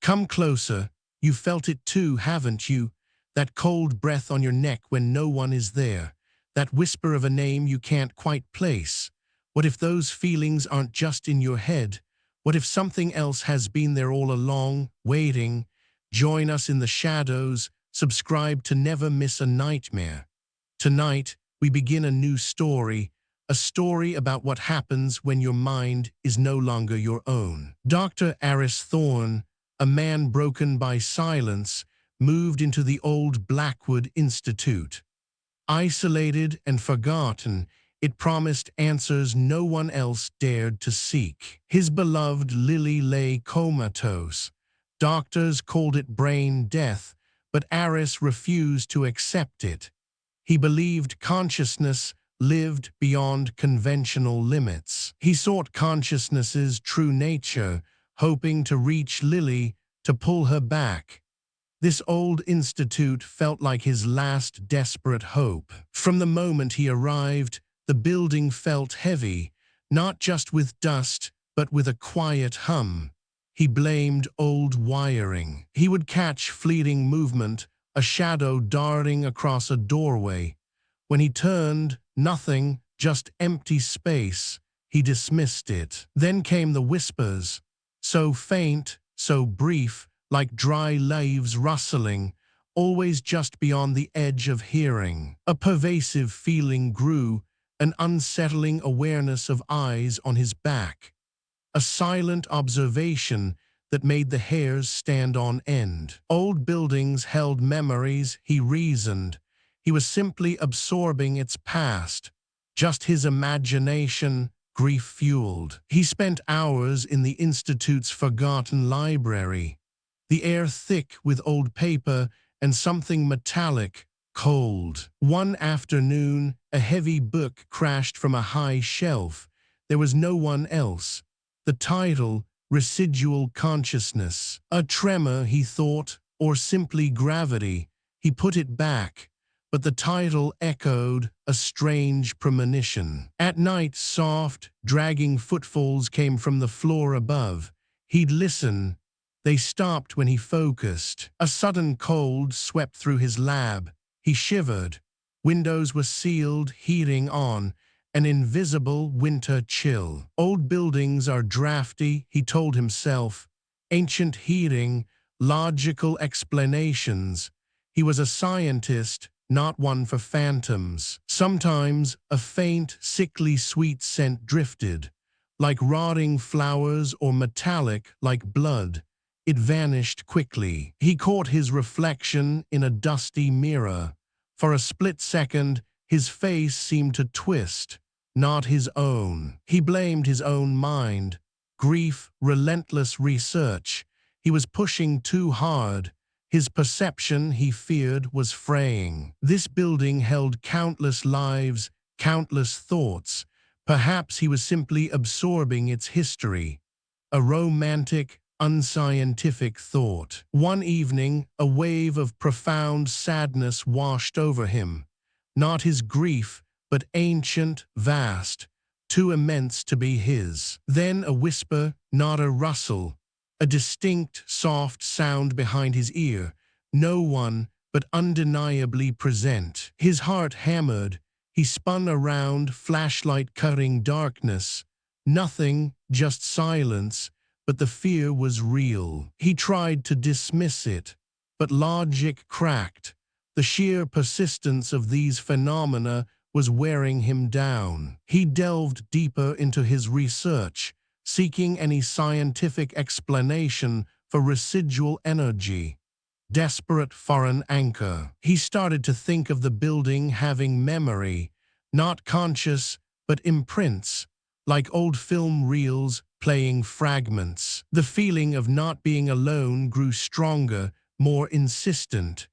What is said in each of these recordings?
Come closer. You felt it too, haven't you? That cold breath on your neck when no one is there. That whisper of a name you can't quite place. What if those feelings aren't just in your head? What if something else has been there all along, waiting? Join us in the shadows. Subscribe to never miss a nightmare. Tonight, we begin a new story, a story about what happens when your mind is no longer your own. Dr. Aris Thorne, a man broken by silence, moved into the old Blackwood Institute. Isolated and forgotten, it promised answers no one else dared to seek. His beloved Lily lay comatose. Doctors called it brain death, but Aris refused to accept it. He believed consciousness lived beyond conventional limits. He sought consciousness's true nature, hoping to reach Lily, to pull her back. This old institute felt like his last desperate hope. From the moment he arrived, the building felt heavy, not just with dust, but with a quiet hum. He blamed old wiring. He would catch fleeting movement, a shadow darting across a doorway. When he turned, nothing, just empty space. He dismissed it. Then came the whispers, so faint, so brief, like dry leaves rustling, always just beyond the edge of hearing. A pervasive feeling grew, an unsettling awareness of eyes on his back. A silent observation that made the hairs stand on end. Old buildings held memories, he reasoned. He was simply absorbing its past, just his imagination, grief-fueled. He spent hours in the Institute's forgotten library, the air thick with old paper and something metallic, cold. One afternoon, a heavy book crashed from a high shelf. There was no one else. The title, Residual Consciousness. A tremor, he thought, or simply gravity. He put it back, but the title echoed, a strange premonition. At night, soft, dragging footfalls came from the floor above. He'd listen. They stopped when he focused. A sudden cold swept through his lab. He shivered. Windows were sealed, heating on, an invisible winter chill. Old buildings are drafty, he told himself. Ancient heating, logical explanations. He was a scientist, not one for phantoms. Sometimes a faint, sickly sweet scent drifted, like rotting flowers or metallic like blood. It vanished quickly. He caught his reflection in a dusty mirror. For a split second, his face seemed to twist, not his own. He blamed his own mind. Grief, relentless research. He was pushing too hard. His perception, he feared, was fraying. This building held countless lives, countless thoughts. Perhaps he was simply absorbing its history. A romantic, unscientific thought. One evening, a wave of profound sadness washed over him. Not his grief, but ancient, vast, too immense to be his. Then a whisper, not a rustle, a distinct, soft sound behind his ear. No one, but undeniably present. His heart hammered. He spun around, flashlight cutting darkness. Nothing, just silence. But the fear was real. He tried to dismiss it, but logic cracked. The sheer persistence of these phenomena was wearing him down. He delved deeper into his research, seeking any scientific explanation for residual energy. Desperate for an anchor. He started to think of the building having memory, not conscious, but imprints, like old film reels playing fragments. The feeling of not being alone grew stronger, more insistent.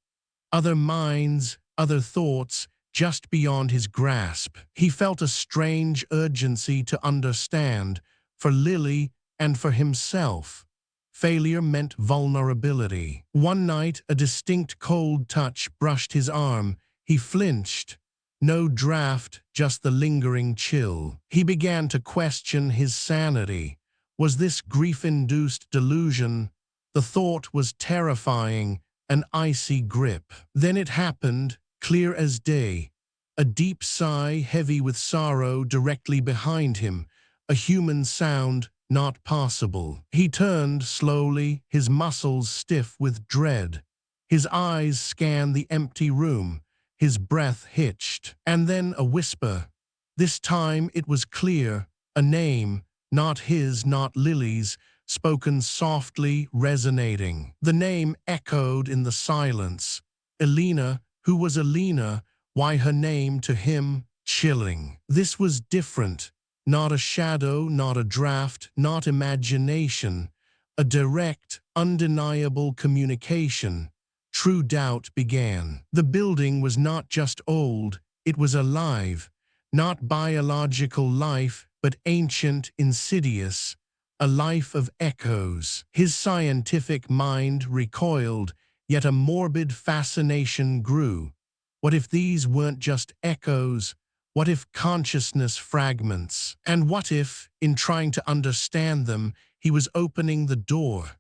Other minds, other thoughts, just beyond his grasp. He felt a strange urgency to understand, for Lily and for himself. Failure meant vulnerability. One night, a distinct cold touch brushed his arm. He flinched. No draft, just the lingering chill. He began to question his sanity. Was this grief-induced delusion? The thought was terrifying, an icy grip. Then it happened, clear as day. A deep sigh, heavy with sorrow, directly behind him. A human sound, not possible. He turned slowly, his muscles stiff with dread. His eyes scanned the empty room, his breath hitched. And then a whisper. This time it was clear, a name, not his, not Lily's, spoken softly, resonating. The name echoed in the silence. Elena, who was Elena? Why her name to him? Chilling. This was different. Not a shadow, not a draft, not imagination. A direct, undeniable communication. True doubt began. The building was not just old, it was alive. Not biological life, but ancient, insidious. A life of echoes. His scientific mind recoiled, yet a morbid fascination grew. What if these weren't just echoes? What if consciousness fragments? And what if, in trying to understand them, he was opening the door,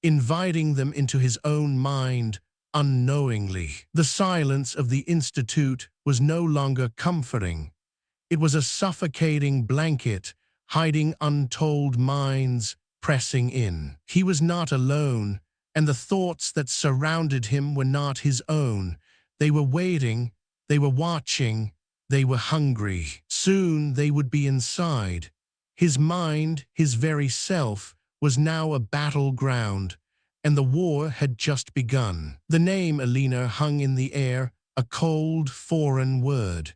inviting them into his own mind, unknowingly? The silence of the Institute was no longer comforting. It was a suffocating blanket, hiding untold minds, pressing in. He was not alone, and the thoughts that surrounded him were not his own. They were waiting, they were watching, they were hungry. Soon they would be inside. His mind, his very self, was now a battleground, and the war had just begun. The name Elena hung in the air, a cold, foreign word.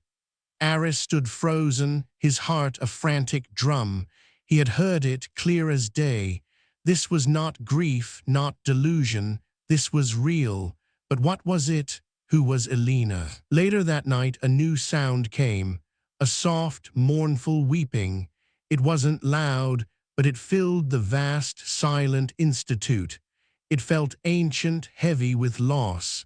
Aris stood frozen, his heart a frantic drum. He had heard it clear as day. This was not grief, not delusion. This was real. But what was it? Who was Elena? Later that night, a new sound came, a soft, mournful weeping. It wasn't loud, but it filled the vast, silent Institute. It felt ancient, heavy with loss.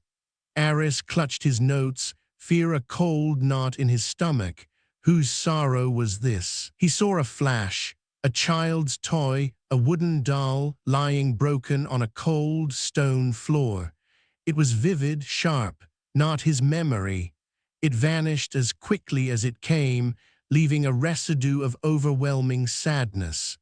Aris clutched his notes, fear a cold knot in his stomach. Whose sorrow was this? He saw a flash, a child's toy, a wooden doll lying broken on a cold stone floor. It was vivid, sharp, not his memory. It vanished as quickly as it came, leaving a residue of overwhelming sadness.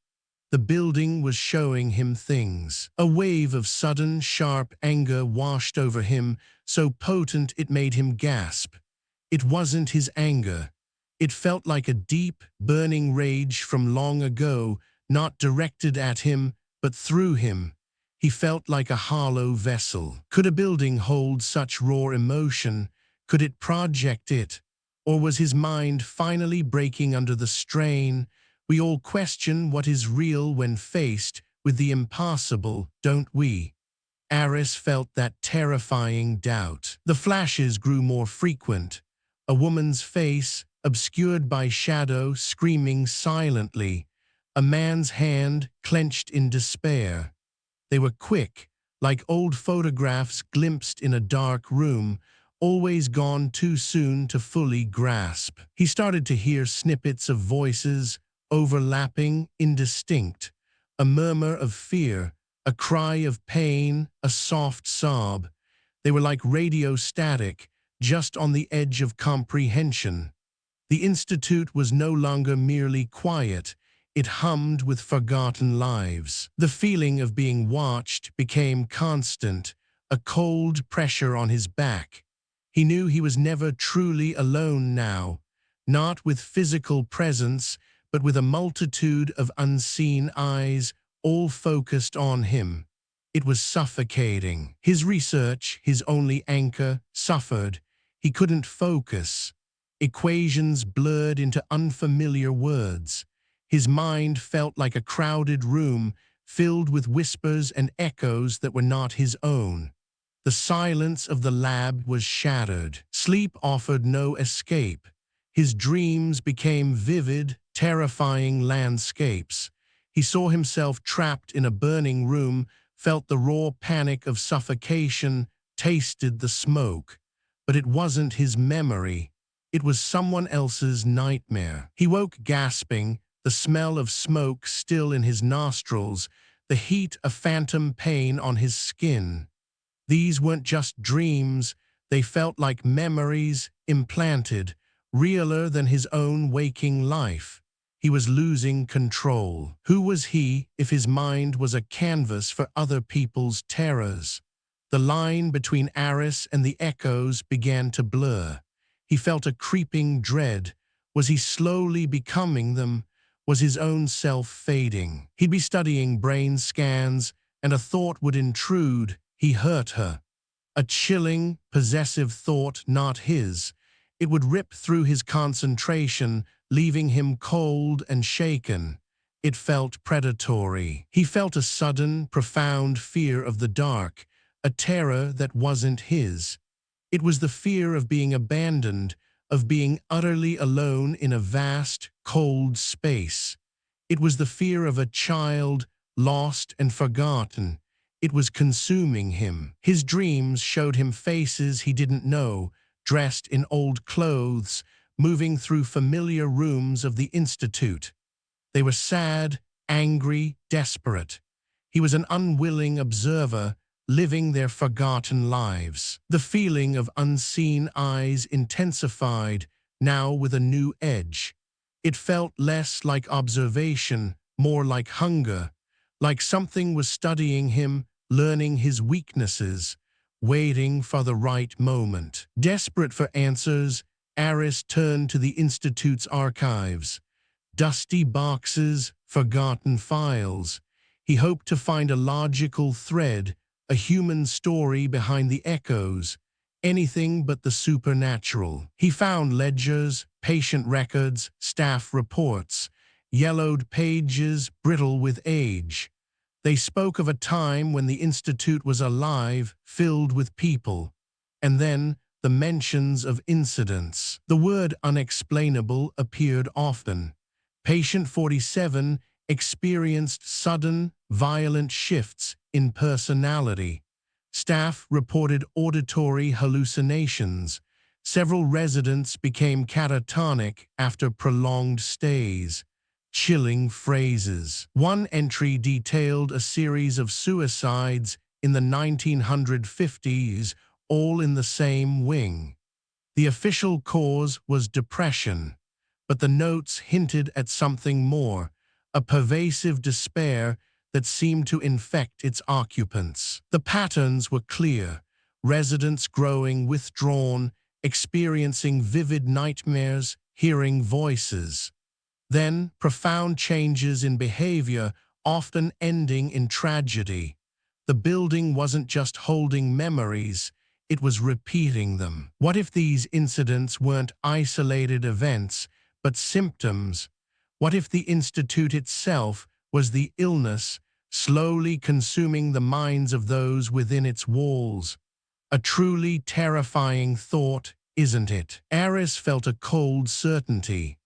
The building was showing him things. A wave of sudden, sharp anger washed over him, so potent it made him gasp. It wasn't his anger. It felt like a deep, burning rage from long ago, not directed at him, but through him. He felt like a hollow vessel. Could a building hold such raw emotion? Could it project it? Or was his mind finally breaking under the strain? We all question what is real when faced with the impossible, don't we? Aris felt that terrifying doubt. The flashes grew more frequent. A woman's face, obscured by shadow, screaming silently. A man's hand, clenched in despair. They were quick, like old photographs glimpsed in a dark room, always gone too soon to fully grasp. He started to hear snippets of voices, overlapping, indistinct. A murmur of fear, a cry of pain, a soft sob. They were like radio static, just on the edge of comprehension. The Institute was no longer merely quiet. It hummed with forgotten lives. The feeling of being watched became constant, a cold pressure on his back. He knew he was never truly alone now, not with physical presence, but with a multitude of unseen eyes, all focused on him. It was suffocating. His research, his only anchor, suffered. He couldn't focus. Equations blurred into unfamiliar words. His mind felt like a crowded room, filled with whispers and echoes that were not his own. The silence of the lab was shattered. Sleep offered no escape. His dreams became vivid, terrifying landscapes. He saw himself trapped in a burning room, felt the raw panic of suffocation, tasted the smoke. But it wasn't his memory. It was someone else's nightmare. He woke gasping, the smell of smoke still in his nostrils, the heat a phantom pain on his skin. These weren't just dreams, they felt like memories implanted, realer than his own waking life. He was losing control. Who was he if his mind was a canvas for other people's terrors? The line between Aris and the echoes began to blur. He felt a creeping dread. Was he slowly becoming them? Was his own self fading? He'd be studying brain scans, and a thought would intrude. He hurt her. A chilling, possessive thought, not his. It would rip through his concentration, leaving him cold and shaken. It felt predatory. He felt a sudden, profound fear of the dark, a terror that wasn't his. It was the fear of being abandoned, of being utterly alone in a vast, cold space. It was the fear of a child, lost and forgotten. It was consuming him. His dreams showed him faces he didn't know, dressed in old clothes, moving through familiar rooms of the Institute. They were sad, angry, desperate. He was an unwilling observer, living their forgotten lives. The feeling of unseen eyes intensified, now with a new edge. It felt less like observation, more like hunger, like something was studying him, learning his weaknesses, waiting for the right moment. Desperate for answers, Aris turned to the Institute's archives. Dusty boxes, forgotten files. He hoped to find a logical thread, a human story behind the echoes, anything but the supernatural. He found ledgers, patient records, staff reports, yellowed pages brittle with age. They spoke of a time when the Institute was alive, filled with people, and then the mentions of incidents. The word unexplainable appeared often. Patient 47 experienced sudden, violent shifts in personality. Staff reported auditory hallucinations. Several residents became catatonic after prolonged stays. Chilling phrases. One entry detailed a series of suicides in the 1950s, all in the same wing. The official cause was depression, but the notes hinted at something more, a pervasive despair that seemed to infect its occupants. The patterns were clear: residents growing withdrawn, experiencing vivid nightmares, hearing voices. Then profound changes in behavior, often ending in tragedy. The building wasn't just holding memories, it was repeating them. What if these incidents weren't isolated events, but symptoms? What if the Institute itself was the illness, slowly consuming the minds of those within its walls? A truly terrifying thought, isn't it? Aris felt a cold certainty.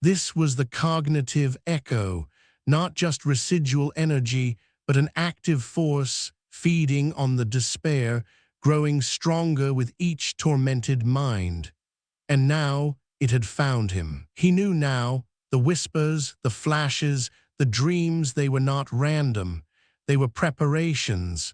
This was the cognitive echo, not just residual energy, but an active force feeding on the despair, growing stronger with each tormented mind. And now it had found him. He knew now, the whispers, the flashes, the dreams, they were not random. They were preparations.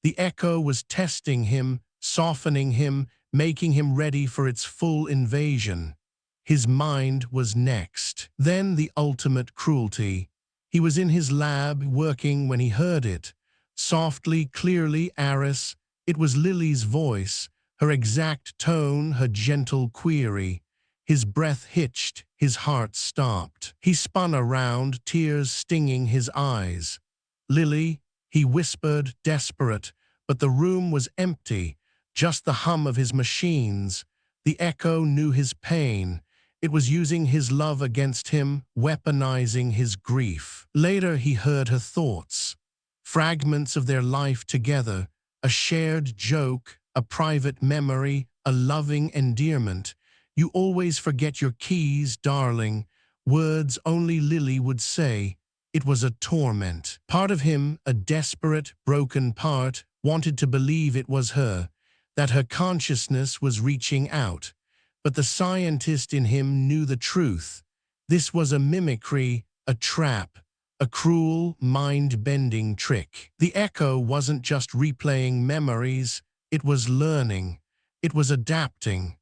The echo was testing him, softening him, making him ready for its full invasion. His mind was next. Then the ultimate cruelty. He was in his lab working when he heard it. Softly, clearly, Aris. It was Lily's voice, her exact tone, her gentle query. His breath hitched, his heart stopped. He spun around, tears stinging his eyes. "Lily," he whispered, desperate, but the room was empty, just the hum of his machines. The echo knew his pain. It was using his love against him, weaponizing his grief. Later he heard her thoughts. Fragments of their life together, a shared joke, a private memory, a loving endearment. "You always forget your keys, darling," words only Lily would say. It was a torment. Part of him, a desperate, broken part, wanted to believe it was her, that her consciousness was reaching out. But the scientist in him knew the truth. This was a mimicry, a trap. a cruel, mind-bending trick. The echo wasn't just replaying memories, it was learning. It was adapting.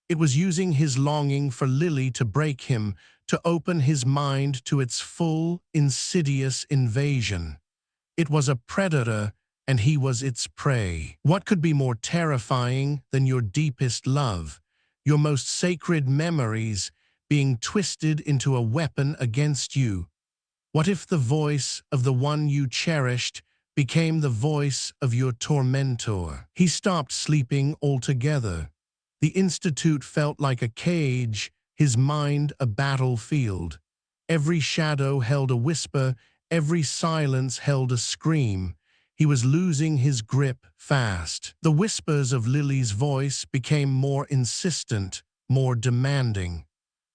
It was using his longing for Lily to break him, to open his mind to its full, insidious invasion. It was a predator, and he was its prey. What could be more terrifying than your deepest love, your most sacred memories, being twisted into a weapon against you? What if the voice of the one you cherished became the voice of your tormentor? He stopped sleeping altogether. The Institute felt like a cage, his mind a battlefield. Every shadow held a whisper, every silence held a scream. He was losing his grip fast. The whispers of Lily's voice became more insistent, more demanding.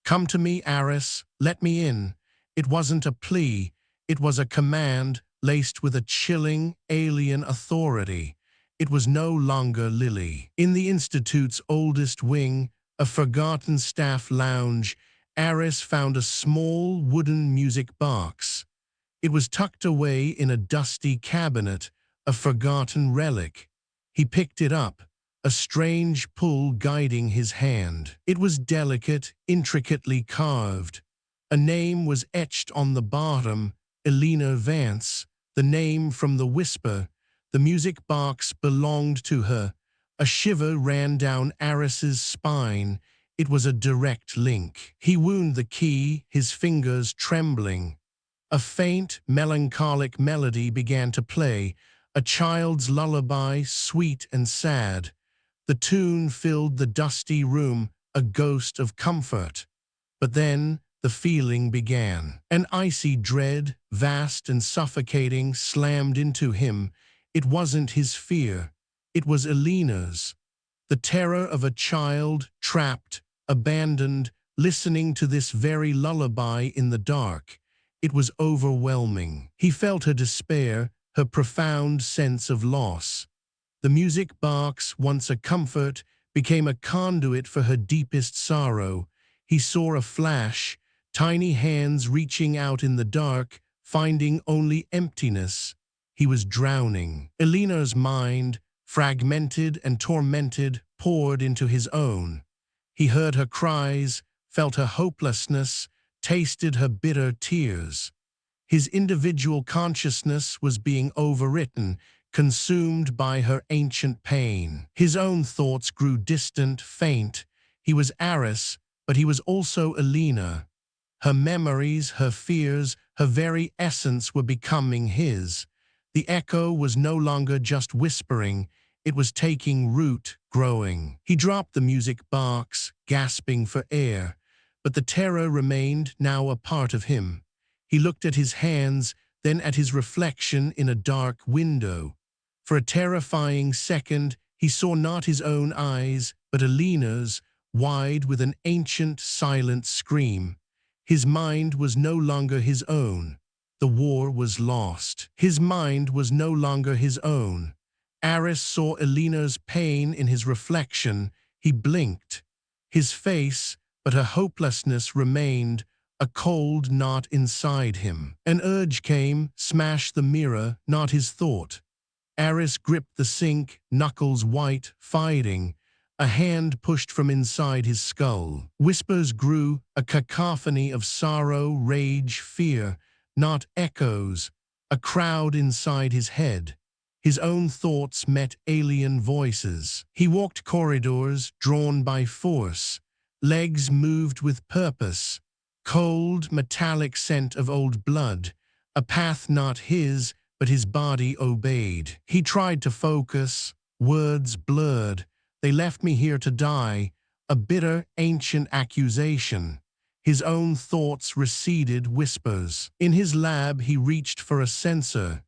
"Come to me, Aris, let me in." It wasn't a plea, it was a command laced with a chilling, alien authority. It was no longer Lily. In the Institute's oldest wing, a forgotten staff lounge, Aris found a small wooden music box. It was tucked away in a dusty cabinet, a forgotten relic. He picked it up, a strange pull guiding his hand. It was delicate, intricately carved. A name was etched on the bottom, Elena Vance, the name from the whisper. The music box belonged to her. A shiver ran down Aris's spine. It was a direct link. He wound the key, his fingers trembling. A faint, melancholic melody began to play, a child's lullaby, sweet and sad. The tune filled the dusty room, a ghost of comfort. But then the feeling began. An icy dread, vast and suffocating, slammed into him. It wasn't his fear. It was Elena's. The terror of a child, trapped, abandoned, listening to this very lullaby in the dark. It was overwhelming. He felt her despair, her profound sense of loss. The music box, once a comfort, became a conduit for her deepest sorrow. He saw a flash, tiny hands reaching out in the dark, finding only emptiness. He was drowning. Elena's mind, fragmented and tormented, poured into his own. He heard her cries, felt her hopelessness, tasted her bitter tears. His individual consciousness was being overwritten, consumed by her ancient pain. His own thoughts grew distant, faint. He was Aris, but he was also Elena. Her memories, her fears, her very essence were becoming his. The echo was no longer just whispering, it was taking root, growing. He dropped the music box, gasping for air, but the terror remained, now a part of him. He looked at his hands, then at his reflection in a dark window. For a terrifying second, he saw not his own eyes, but Elena's, wide with an ancient, silent scream. His mind was no longer his own. The war was lost. His mind was no longer his own. Aris saw Elena's pain in his reflection. He blinked. His face, but her hopelessness remained, a cold knot inside him. An urge came, smash the mirror, not his thought. Aris gripped the sink, knuckles white, fighting. A hand pushed from inside his skull. Whispers grew, a cacophony of sorrow, rage, fear, not echoes, a crowd inside his head. His own thoughts met alien voices. He walked corridors, drawn by force. Legs moved with purpose. Cold, metallic scent of old blood. A path not his, but his body obeyed. He tried to focus. Words blurred. "They left me here to die," a bitter, ancient accusation. His own thoughts receded whispers. In his lab, he reached for a sensor.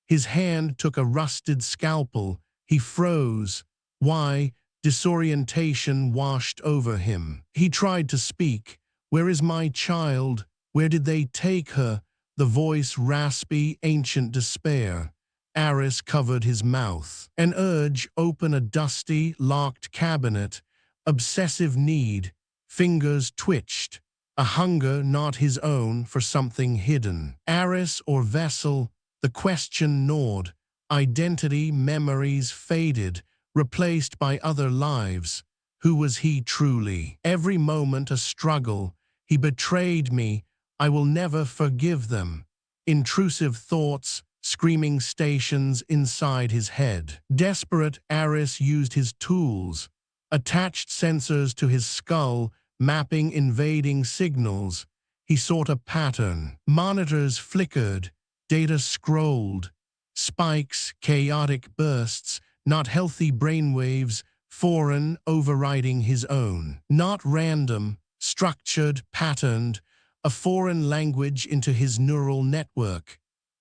His hand took a rusted scalpel. He froze. Why? Disorientation washed over him. He tried to speak. "Where is my child? Where did they take her?" The voice raspy, ancient despair. Aris covered his mouth. An urge, open a dusty, locked cabinet. Obsessive need. Fingers twitched. a hunger not his own for something hidden. Aris or vessel, the question gnawed. Identity, memories faded, replaced by other lives. Who was he truly? Every moment a struggle. He betrayed me. I will never forgive them. Intrusive thoughts, screaming stations inside his head. Desperate, Aris used his tools, attached sensors to his skull, mapping invading signals. He sought a pattern. Monitors flickered, data scrolled. Spikes, chaotic bursts, not healthy brainwaves, foreign overriding his own. Not random, structured, patterned, a foreign language into his neural network.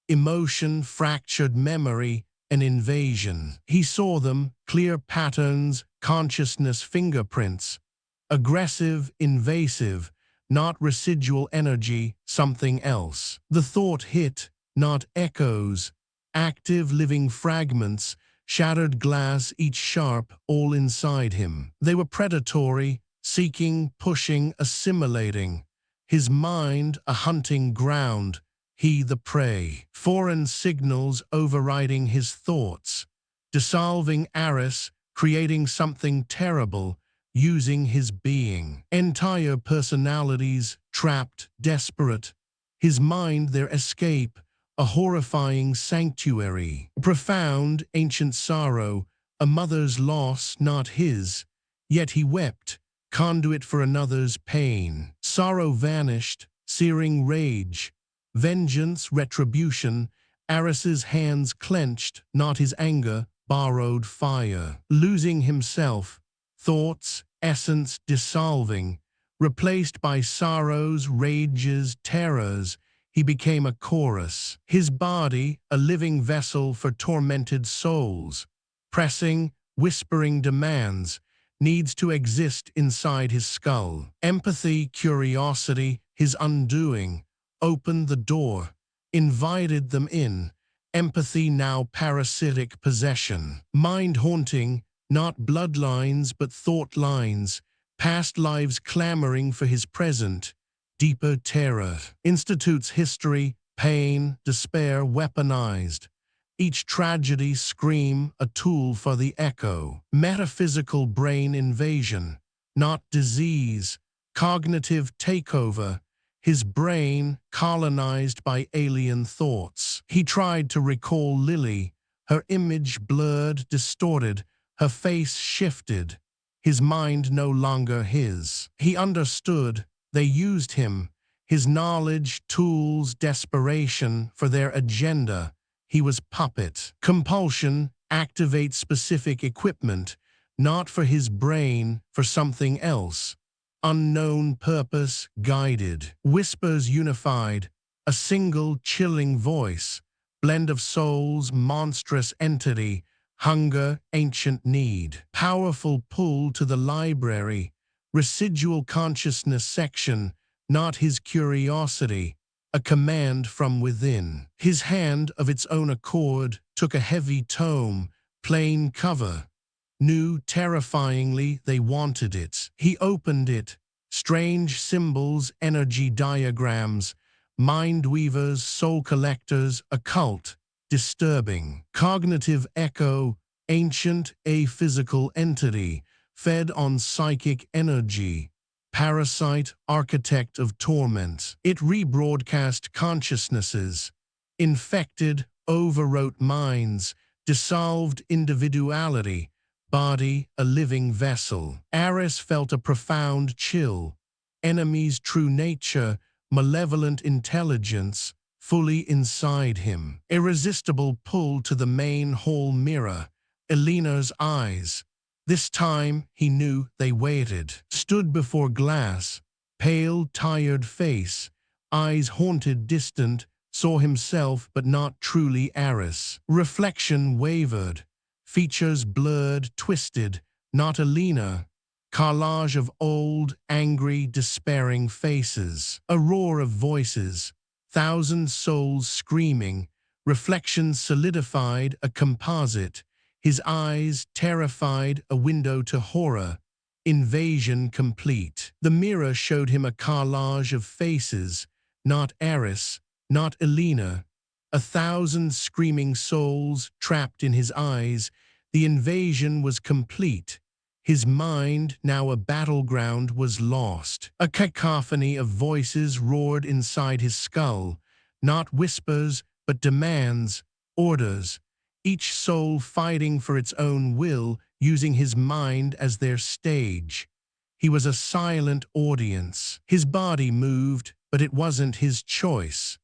Emotion, fractured memory, an invasion. He saw them, clear patterns, consciousness fingerprints. Aggressive, invasive, not residual energy, something else. The thought hit, not echoes, active living fragments, shattered glass, each sharp, all inside him. They were predatory, seeking, pushing, assimilating. His mind a hunting ground, he the prey. Foreign signals overriding his thoughts, dissolving Aris, creating something terrible, using his being. Entire personalities trapped, desperate. His mind their escape, a horrifying sanctuary. Profound, ancient sorrow, a mother's loss, not his. Yet he wept, conduit for another's pain. Sorrow vanished, searing rage. Vengeance, retribution. Aris's hands clenched, not his anger, borrowed fire. Losing himself, thoughts, essence dissolving. Replaced by sorrows, rages, terrors. He became a chorus. His body, a living vessel for tormented souls. Pressing, whispering demands, needs to exist inside his skull. Empathy, curiosity, his undoing, opened the door, invited them in. Empathy now parasitic possession. Mind haunting, not bloodlines but thought lines. Past lives clamoring for his present. Deeper terror. Institutes history, pain, despair weaponized. Each tragedy scream, a tool for the echo. Metaphysical brain invasion, not disease. Cognitive takeover. His brain colonized by alien thoughts. He tried to recall Lily, her image blurred, distorted, her face shifted. His mind no longer his. He understood. They used him, his knowledge, tools, desperation for their agenda. He was puppet. Compulsion, activate specific equipment, not for his brain, for something else. Unknown purpose, guided. Whispers unified, a single chilling voice. Blend of souls, monstrous entity. Hunger, ancient need. Powerful pull to the library. Residual consciousness section, not his curiosity, a command from within. His hand, of its own accord, took a heavy tome, plain cover. Knew terrifyingly they wanted it. He opened it. Strange symbols, energy diagrams, mind weavers, soul collectors, occult, disturbing. Cognitive echo, ancient, aphysical entity, fed on psychic energy. Parasite, architect of torment. It rebroadcast consciousnesses. Infected, overwrote minds. Dissolved individuality. Body, a living vessel. Aris felt a profound chill. Enemy's true nature, malevolent intelligence, fully inside him. Irresistible pull to the main hall mirror. Elena's eyes. This time, he knew they waited. Stood before glass, pale, tired face, eyes haunted, distant, saw himself but not truly Aris. Reflection wavered, features blurred, twisted, not Elena. Collage of old, angry, despairing faces. A roar of voices, thousand souls screaming, reflections solidified, a composite. His eyes, terrified, a window to horror. Invasion complete. The mirror showed him a collage of faces, not Aris, not Elena. 1,000 screaming souls trapped in his eyes. The invasion was complete. His mind, now a battleground, was lost. A cacophony of voices roared inside his skull, not whispers, but demands, orders, each soul fighting for its own will, using his mind as their stage. He was a silent audience. His body moved, but it wasn't his choice.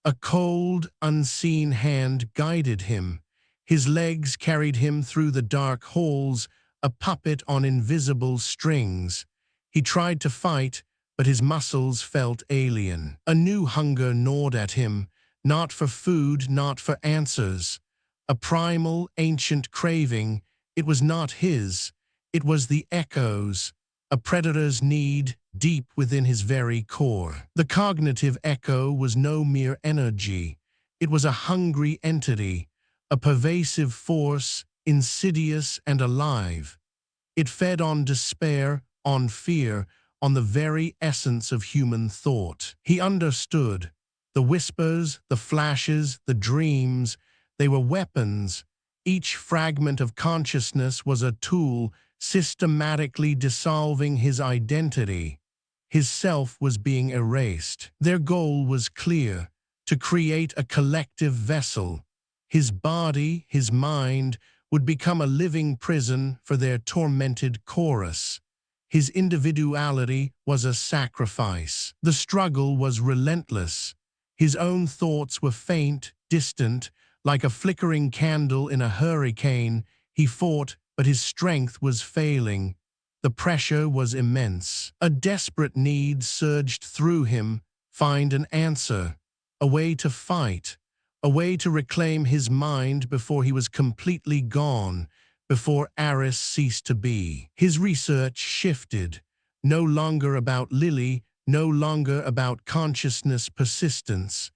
A cold, unseen hand guided him. His legs carried him through the dark halls, a puppet on invisible strings. He tried to fight, but his muscles felt alien. A new hunger gnawed at him, not for food, not for answers. A primal, ancient craving. It was not his. It was the echo's, a predator's need deep within his very core. The cognitive echo was no mere energy. It was a hungry entity, a pervasive force, insidious and alive. It fed on despair, on fear, on the very essence of human thought. He understood. The whispers, the flashes, the dreams, they were weapons. Each fragment of consciousness was a tool, systematically dissolving his identity. His self was being erased. Their goal was clear: to create a collective vessel. His body, his mind, would become a living prison for their tormented chorus. His individuality was a sacrifice. The struggle was relentless. His own thoughts were faint, distant, like a flickering candle in a hurricane. He fought, but his strength was failing. The pressure was immense. A desperate need surged through him: find an answer, a way to fight, a way to reclaim his mind before he was completely gone, before Aris ceased to be. His research shifted, no longer about Lily, no longer about consciousness persistence.